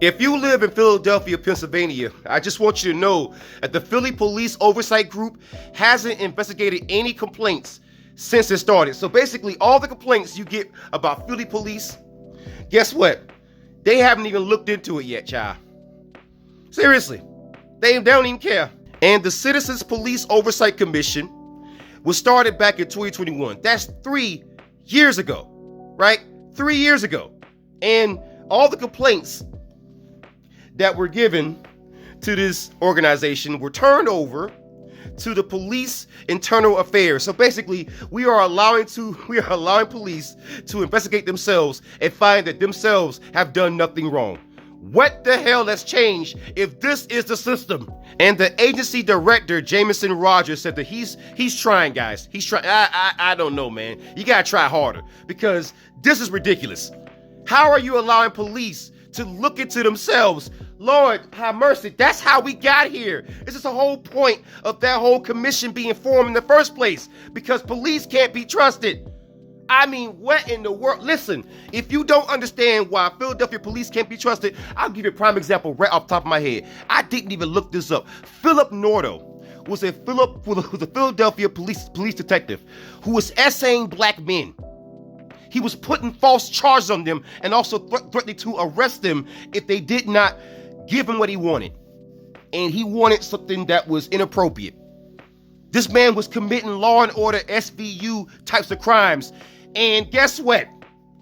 If you live in Philadelphia, Pennsylvania, I just want you to know that the Philly Police Oversight Group hasn't investigated any complaints since it started. So basically, all the complaints you get about Philly police, guess what? They haven't even looked into it yet, child. Seriously, they don't even care. And the Citizens Police Oversight Commission was started back in 2021. That's 3 years ago, right? 3 years ago. And all the complaints that were given to this organization were turned over to the Police Internal Affairs. So basically, we are allowing police to investigate themselves and find that themselves have done nothing wrong. What the hell has changed if this is the system? And the agency director, Jameson Rogers, said that he's trying, guys. He's trying. I don't know, man. You gotta try harder because this is ridiculous. How are you allowing police to look into themselves? Lord, have mercy. That's how we got here. This is the whole point of that whole commission being formed in the first place, because police can't be trusted. I mean, what in the world? Listen, if you don't understand why Philadelphia police can't be trusted, I'll give you a prime example right off the top of my head. I didn't even look this up. Philip Nordo was a Philadelphia police detective who was essaying black men. He was putting false charges on them and also threatening to arrest them if they did not give him what he wanted. And he wanted something that was inappropriate. This man was committing law and order SVU types of crimes. And guess what?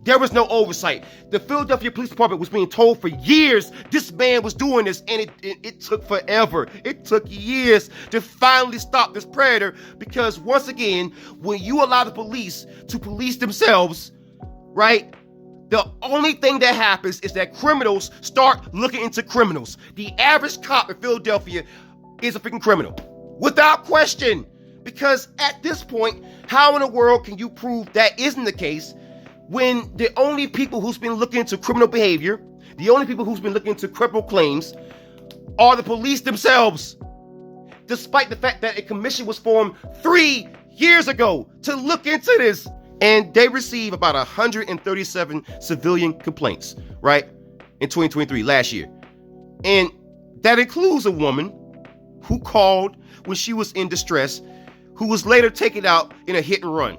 There was no oversight. The Philadelphia Police Department was being told for years this man was doing this, and it took forever. It took years to finally stop this predator, because once again, when you allow the police to police themselves, right, the only thing that happens is that criminals start looking into criminals. The average cop in Philadelphia is a freaking criminal, without question. Because at this point, how in the world can you prove that isn't the case when the only people who's been looking into criminal behavior, the only people who's been looking into criminal claims are the police themselves, despite the fact that a commission was formed 3 years ago to look into this. And they receive about 137 civilian complaints, right, in 2023, last year. And that includes a woman who called when she was in distress, who was later taken out in a hit and run,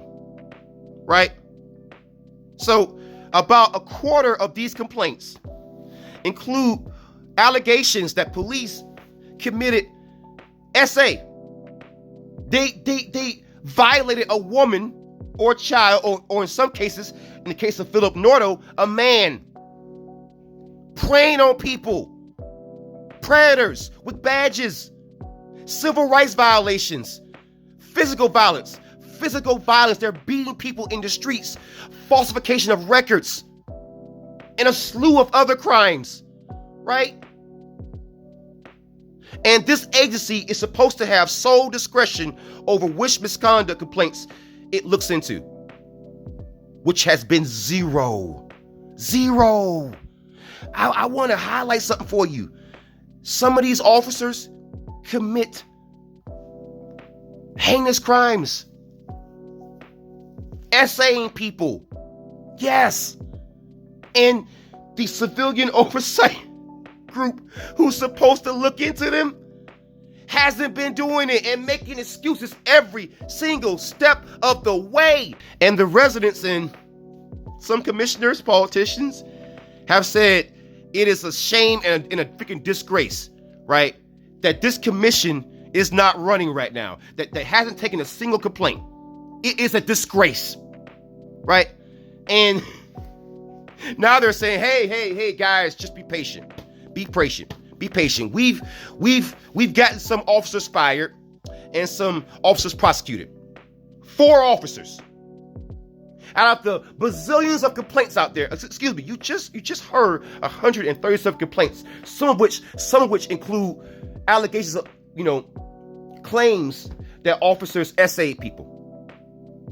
right? So about a quarter of these complaints include allegations that police committed SA. They violated a woman or a child, or in some cases, in the case of Philip Nordo, a man, preying on people, predators with badges, civil rights violations, physical violence. They're beating people in the streets, falsification of records, and a slew of other crimes, right? And this agency is supposed to have sole discretion over which misconduct complaints it looks into, which has been zero. I want to highlight something for you. Some of these officers commit heinous crimes, essaying people. Yes. And the civilian oversight group who's supposed to look into them hasn't been doing it and making excuses every single step of the way. And the residents and some commissioners, politicians, have said it is a shame and a freaking disgrace, right, that this commission is not running right now, that hasn't taken a single complaint. It is a disgrace, right? And now they're saying, hey, guys, just be patient. Be patient. We've gotten some officers fired and some officers prosecuted. 4 officers out of the bazillions of complaints out there. Excuse me, you just heard 137 complaints, some of which include allegations of, claims that officers essayed people.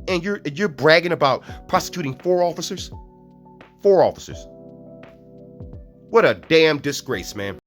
And you're bragging about prosecuting 4 officers? 4 officers. What a damn disgrace, man.